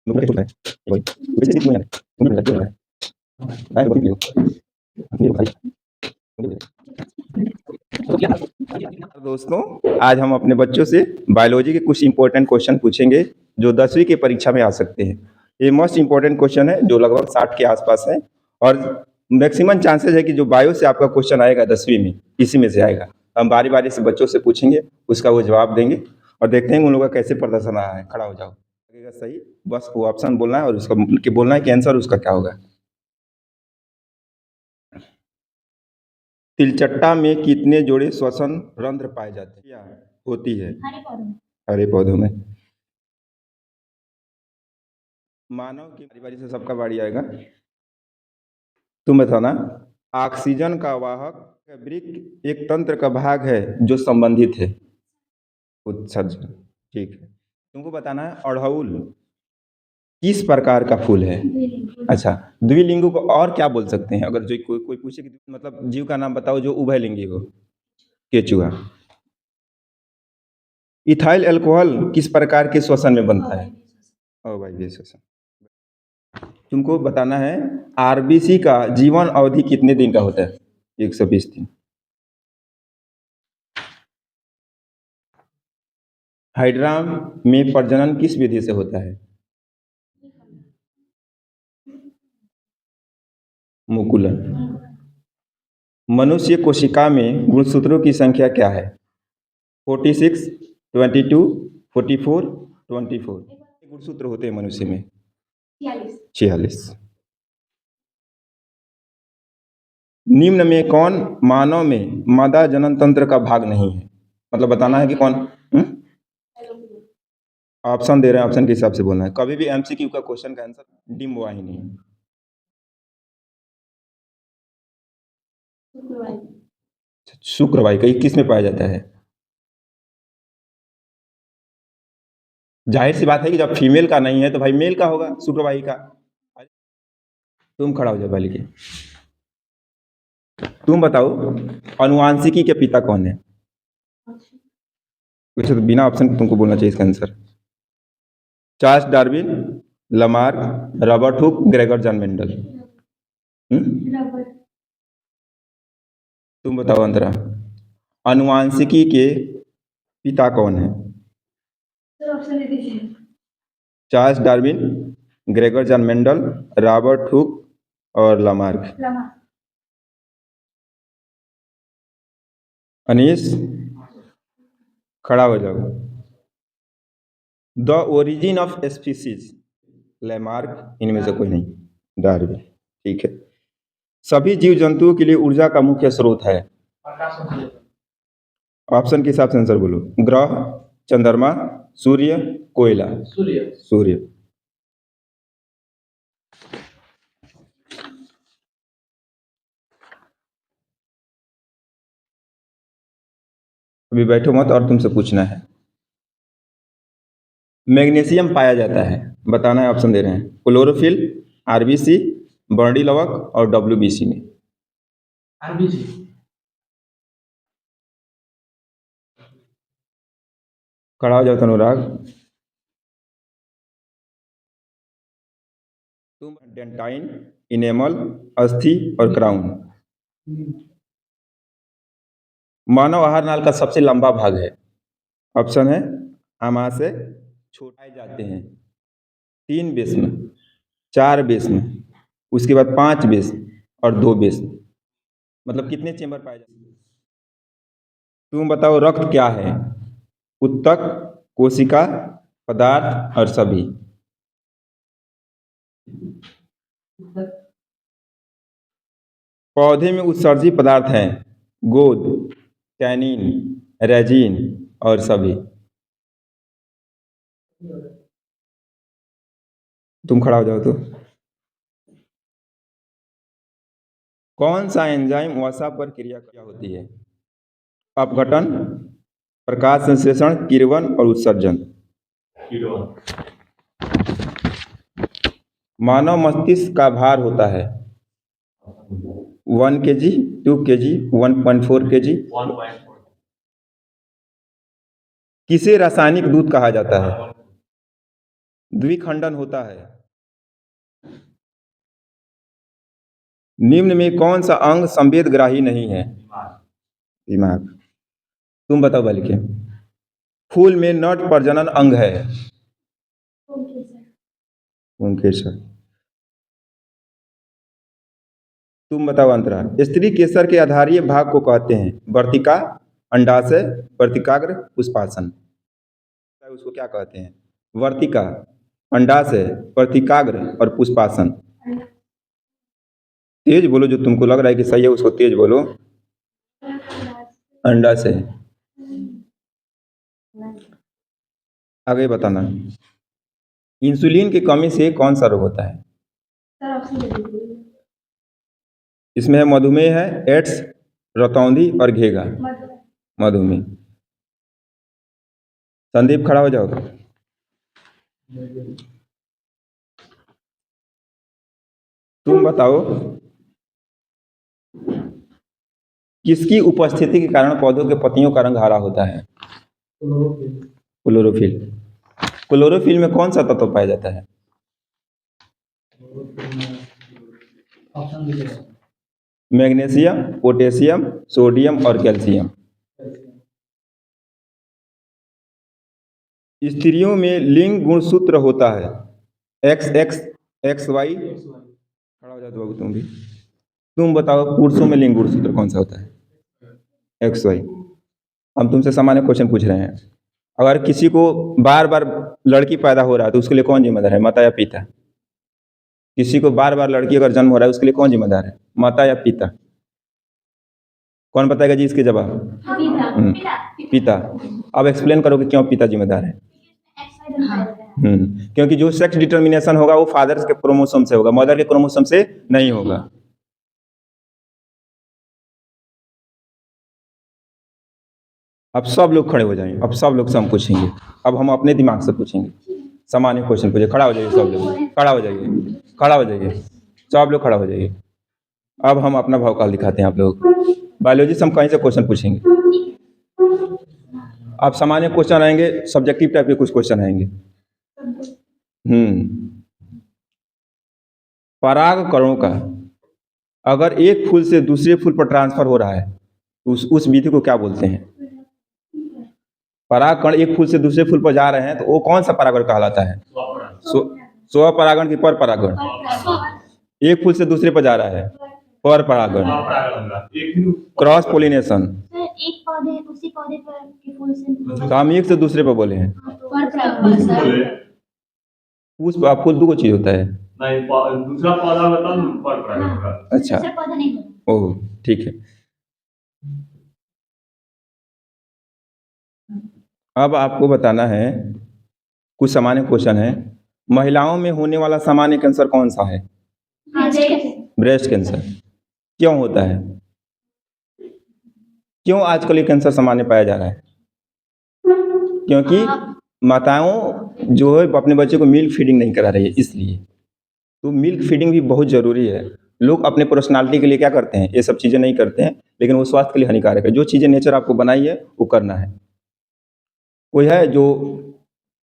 दोस्तों, आज हम अपने बच्चों से बायोलॉजी के कुछ इंपॉर्टेंट क्वेश्चन पूछेंगे जो 10वीं की परीक्षा में आ सकते हैं। ये मोस्ट इंपॉर्टेंट क्वेश्चन है जो लगभग 60 के आसपास है और मैक्सिमम चांसेस है कि जो बायो से आपका क्वेश्चन आएगा 10वीं में इसी में से आएगा। हम बारी बारी से बच्चों से पूछेंगे, उसका वो जवाब देंगे और देखते हैं उन लोगों का कैसे प्रदर्शन रहा है। खड़ा हो जाओ, लगेगा सही, बस वो ऑप्शन बोलना है और उसका कि बोलना है कि आंसर उसका क्या होगा। तिलचट्टा में कितने जोड़े श्वसन रंध्र पाए जाते हैं या होती है? हरे पौधों में। मानव की बारी बारी से सबका बारी आएगा। तुम बताना। ऑक्सीजन का वाहक वृक्क एक तंत्र का भाग है जो संबंधित है उत्सर्जन। ठीक है, तुमको बताना है अड़हुल किस प्रकार का फूल है? अच्छा, द्विलिंगु को और क्या बोल सकते हैं? अगर जो कोई पूछे कि मतलब जीव का नाम बताओ जो उभयलिंगी हो। केचुआ। इथाइल अल्कोहल किस प्रकार के श्वसन में बनता है? अवायवीय श्वसन। तुमको बताना है आरबीसी का जीवन अवधि कितने दिन का होता है? 120 दिन। हाइड्रा में प्रजनन किस विधि से होता है? मुकुलन। मनुष्य कोशिका में गुणसूत्रों की संख्या क्या है? 46, 22, 44, 24। गुणसूत्र होते हैं मनुष्य में? 46। निम्न में कौन मानव में मादा जनन तंत्र का भाग नहीं है? मतलब बताना है कि कौन। ऑप्शन दे रहे हैं, ऑप्शन के हिसाब से बोलना है। कभी भी एमसीक्यू का क्वेश्चन का आंसर डिम वाहिनी। शुक्रवाई का किस में पाया जाता है? जाहिर सी बात है कि जब फीमेल का नहीं है तो भाई मेल का होगा, शुक्रवाई का। तुम खड़ा हो जाओ पहले के। तुम बताओ अनुवांशिकी के पिता कौन है? कुछ तो बिना ऑप्शन के तुमको बोलना चाहिए इसका answer. Charles Darwin, Lamarck, Robert Hooke, Gregor John Mendel. तुम बताओ अंतरा, अनुवांशिकी के पिता कौन है? Charles Darwin, Gregor John Mendel, Robert Hooke और लमार्क। अनीस खड़ा हो जाओ। The origin of species, Lamarck, इनमें से कोई नहीं, डार्विन। ठीक है। सभी जीव जंतुओं के लिए ऊर्जा का मुख्य स्रोत है? ऑप्शन के हिसाब से आंसर बोलो। ग्रह, चंद्रमा, सूर्य, कोयला। सूर्य। अभी बैठो मत और तुमसे पूछना है। मैग्नीशियम पाया जाता है, बताना है, ऑप्शन दे रहे हैं। क्लोरोफिल, आरबीसी, बर्डी लवक और डब्ल्यूबीसी में। आरबीसी। खड़ा हो जाओ अनुराग। तुम डेंटाइन, इनेमल, अस्थि और क्राउन। मानव आहार नाल का सबसे लंबा भाग है? ऑप्शन है आमाशय, छोटाए जाते हैं 3 बेस्म, 4 बेस्म, उसके बाद 5 बेस्म और 2 बेस्म। मतलब कितने चेंबर पाए जाते हैं? तुम बताओ रक्त क्या है? उत्तक, कोशिका, पदार्थ और सभी। पौधे में उत्सर्जित पदार्थ हैं गोद, टैनिन, रेजिन और सभी। तुम खड़ा हो जाओ तो। कौन सा एंजाइम वसा पर क्रिया होती है? अपघटन, प्रकाश संश्लेषण, किण्वन और उत्सर्जन। मानव मस्तिष्क का भार होता है 1 kg, 2 kg, 1.4 kg। किसे रासायनिक दूध कहा जाता है? द्विखंडन होता है। निम्न में कौन सा अंग संवेदग्राही नहीं है? दिमाग। तुम बताओ बालिके। फूल में नट प्रजनन अंग है। पुंकेसर। तुम बताओ अंतरा। स्त्री केसर के आधारीय भाग को कहते हैं वर्तिका, अंडाशय, वर्तिकाग्र, पुष्पासन। उसको क्या कहते हैं? वर्तिका, अंडाशय, वर्तिकाग्र और पुष्पासन। तेज बोलो, जो तुमको लग रहा है कि सही है उसको तेज बोलो। अंडाशय। आगे बताना। इंसुलिन की कमी से कौन सा रोग होता है? इसमें है मधुमेह है, एड्स, रतौंधी और घेगा। मधुमेह। संदीप खड़ा हो जाओ। तुम बताओ किसकी उपस्थिति के कारण पौधों के पत्तियों का रंग हरा होता है? क्लोरोफिल। क्लोरोफिल में कौन सा तत्व पाया जाता है? मैग्नीशियम, पोटेशियम, सोडियम और कैल्शियम। स्त्रियों में लिंग गुणसूत्र होता है एक्स एक्स एक्स वाई। खड़ा हो जाओ बाबू तुम भी। तुम बताओ पुरुषों में लिंग गुणसूत्र कौन सा होता है? X Y. हम तुमसे सामान्य क्वेश्चन पूछ रहे हैं। अगर किसी को बार बार लड़की पैदा हो रहा है तो उसके लिए कौन जिम्मेदार है, माता या पिता? किसी को बार बार लड़की अगर जन्म हो रहा है उसके लिए कौन जिम्मेदार है, माता या पिता? कौन बताएगा जी इसके जवाब? पिता। अब एक्सप्लेन करो कि क्यों पिता जिम्मेदार है। क्योंकि जो सेक्स डिटर्मिनेशन होगा वो फादर के क्रोमोसोम से होगा, मदर के क्रोमोसोम से नहीं होगा। अब सब लोग खड़े हो जाएंगे, अब सब लोग से हम पूछेंगे। अब हम अपने दिमाग से पूछेंगे, सामान्य क्वेश्चन पूछे। खड़ा हो जाइए सब लोग, खड़ा हो जाइए, खड़ा हो जाइए, सब लोग खड़ा हो जाइए। अब हम अपना भावकाल दिखाते हैं आप लोग। बायोलॉजी से हम कहीं से क्वेश्चन पूछेंगे। अब सामान्य क्वेश्चन आएंगे, सब्जेक्टिव टाइप के कुछ क्वेश्चन आएंगे। परागकणों का अगर एक फूल से दूसरे फूल पर ट्रांसफर हो रहा है तो उस विधि को क्या बोलते हैं? परागकण एक फूल से दूसरे फूल पर जा रहे हैं तो वो कौन सा परागण कहलाता है? स्वपरागण की पर परागण? एक फूल से दूसरे पर जा रहा है, पर परागण। Cross pollination. एक पौधे उसी पौधे पर के फूल से तो हम एक से दूसरे पर बोले हैं। पुष्प आप फूल दो चीज होता है। नहीं, दूसरा पौधा बता पर परागण। अच्छा, पौधा नहीं। ओह ठीक है। अब आपको बताना है कुछ सामान्य क्वेश्चन है। महिलाओं में होने वाला सामान्य कैंसर कौन सा है? Breast cancer. क्यों होता है? क्यों आजकल ये कैंसर सामान्य पाया जा रहा है? क्योंकि माताओं जो है अपने बच्चे को मिल्क फीडिंग नहीं करा रही है, इसलिए। तो मिल्क फीडिंग भी बहुत ज़रूरी है। लोग अपने पर्सनालिटी के लिए क्या करते हैं, ये सब चीज़ें नहीं करते हैं, लेकिन वो स्वास्थ्य के लिए हानिकारक है। जो चीज़ें नेचर आपको बनाई है वो करना है। कोई है जो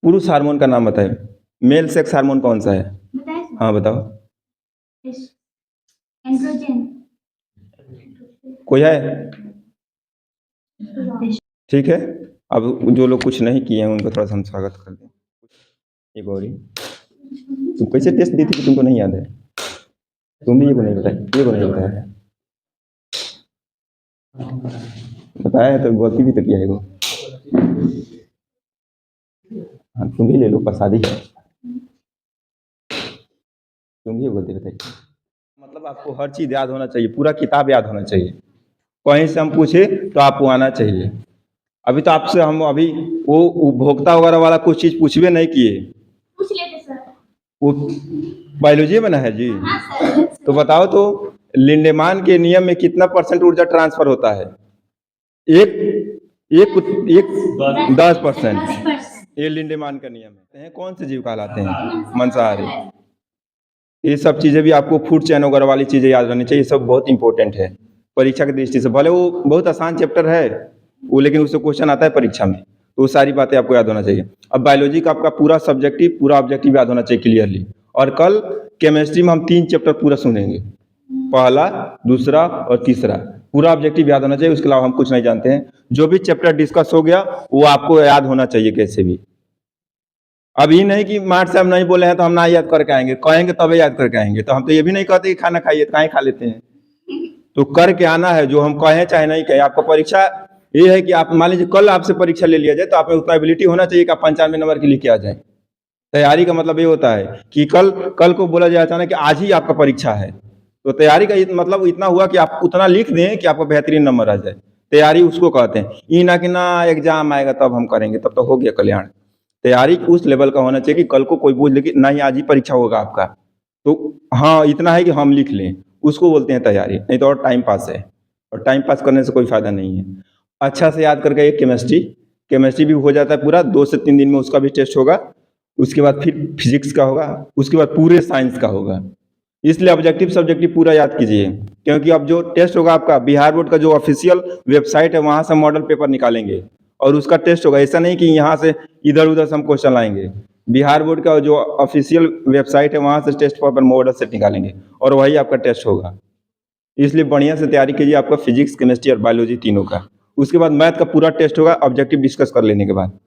पुरुष हार्मोन का नाम बताए, मेल सेक्स हार्मोन कौन सा है? हाँ बताओ। एंड्रोजन। कोई है? ठीक है। अब जो लोग कुछ नहीं किए हैं उनको थोड़ा सा हम स्वागत कर दें। ये गौरी, तुम कैसे टेस्ट दी थी कि तुमको नहीं याद है? तुम भी ये को नहीं बताया, ये को नहीं बताया है। बताया है तो गलती भी तो किया है वो। हाँ तुम भी ले लो, प्रसादी है। तुम भी ये गलती बताई। मतलब आपको हर चीज़ याद होना चाहिए, पूरा किताब याद होना चाहिए। कहीं से हम पूछे तो आपको आना चाहिए। अभी तो आपसे हम अभी वो उपभोक्ता वगैरह वाला कुछ चीज़ पूछबे नहीं किए। पूछ लेते सर। वो बायोलॉजी में ना है जी। तो बताओ तो लिंडेमान के नियम में कितना % ऊर्जा ट्रांसफर होता है? एक 10%। ये लिंडेमान का नियम है। कौन से जीव कहलाते हैं? मांसाहारी। ये सब चीज़ें भी आपको फूड चैन वगैरह वाली चीज़ें याद रहनी चाहिए। सब बहुत इंपॉर्टेंट है परीक्षा की दृष्टि से। भले वो बहुत आसान चैप्टर है वो, लेकिन उससे क्वेश्चन आता है परीक्षा में, तो वो सारी बातें आपको याद होना चाहिए। अब बायोलॉजी का आपका पूरा सब्जेक्टिव पूरा ऑब्जेक्टिव याद होना चाहिए क्लियरली। और कल केमिस्ट्री में हम 3 चैप्टर पूरा सुनेंगे, पहला, दूसरा और तीसरा। पूरा ऑब्जेक्टिव याद होना चाहिए, उसके अलावा हम कुछ नहीं जानते हैं। जो भी चैप्टर डिस्कस हो गया वो आपको याद होना चाहिए कैसे भी। अब ये नहीं कि मार्ट साहब नहीं बोले हैं तो हम ना याद करके आएंगे, कहेंगे तभी याद करके आएंगे। तो हम तो ये भी नहीं कहते कि खाना खाइए, काहे खा लेते हैं। तो करके आना है, जो हम कहें चाहे नहीं कहें। आपका परीक्षा ये है कि आप मान लीजिए कल आपसे परीक्षा ले लिया जाए तो आप में उतना एबिलिटी होना चाहिए कि आप 95 नंबर के लेके आ जाए। तैयारी का मतलब ये होता है कि कल को बोला जाए अचानक कि आज ही आपका परीक्षा है, तो तैयारी का मतलब इतना हुआ कि आप उतना लिख दें कि आपको बेहतरीन नंबर आ जाए। तैयारी उसको कहते हैं। ये ना कि ना एग्जाम आएगा तब हम करेंगे, तब तो हो गया कल्याण। तैयारी उस लेवल का होना चाहिए कि कल को कोई बोल दे कि नहीं आज ही परीक्षा होगा आपका, तो हाँ इतना है कि हम लिख लें, उसको बोलते हैं तैयारी। नहीं तो और टाइम पास है, और टाइम पास करने से कोई फायदा नहीं है। अच्छा से याद करके एक केमिस्ट्री भी हो जाता है पूरा, 2 से 3 दिन में उसका भी टेस्ट होगा। उसके बाद फिर फिजिक्स का होगा, उसके बाद पूरे साइंस का होगा। इसलिए ऑब्जेक्टिव सब्जेक्टिव पूरा याद कीजिए, क्योंकि अब जो टेस्ट होगा आपका बिहार बोर्ड का जो ऑफिशियल वेबसाइट है वहाँ से मॉडल पेपर निकालेंगे और उसका टेस्ट होगा। ऐसा नहीं कि यहाँ से इधर उधर से हम क्वेश्चन लाएंगे। बिहार बोर्ड का जो ऑफिशियल वेबसाइट है वहाँ से टेस्ट पेपर मॉडल सेट निकालेंगे और वही आपका टेस्ट होगा। इसलिए बढ़िया से तैयारी कीजिए आपका फिजिक्स, केमिस्ट्री और बायोलॉजी तीनों का। उसके बाद मैथ का पूरा टेस्ट होगा ऑब्जेक्टिव डिस्कस कर लेने के बाद।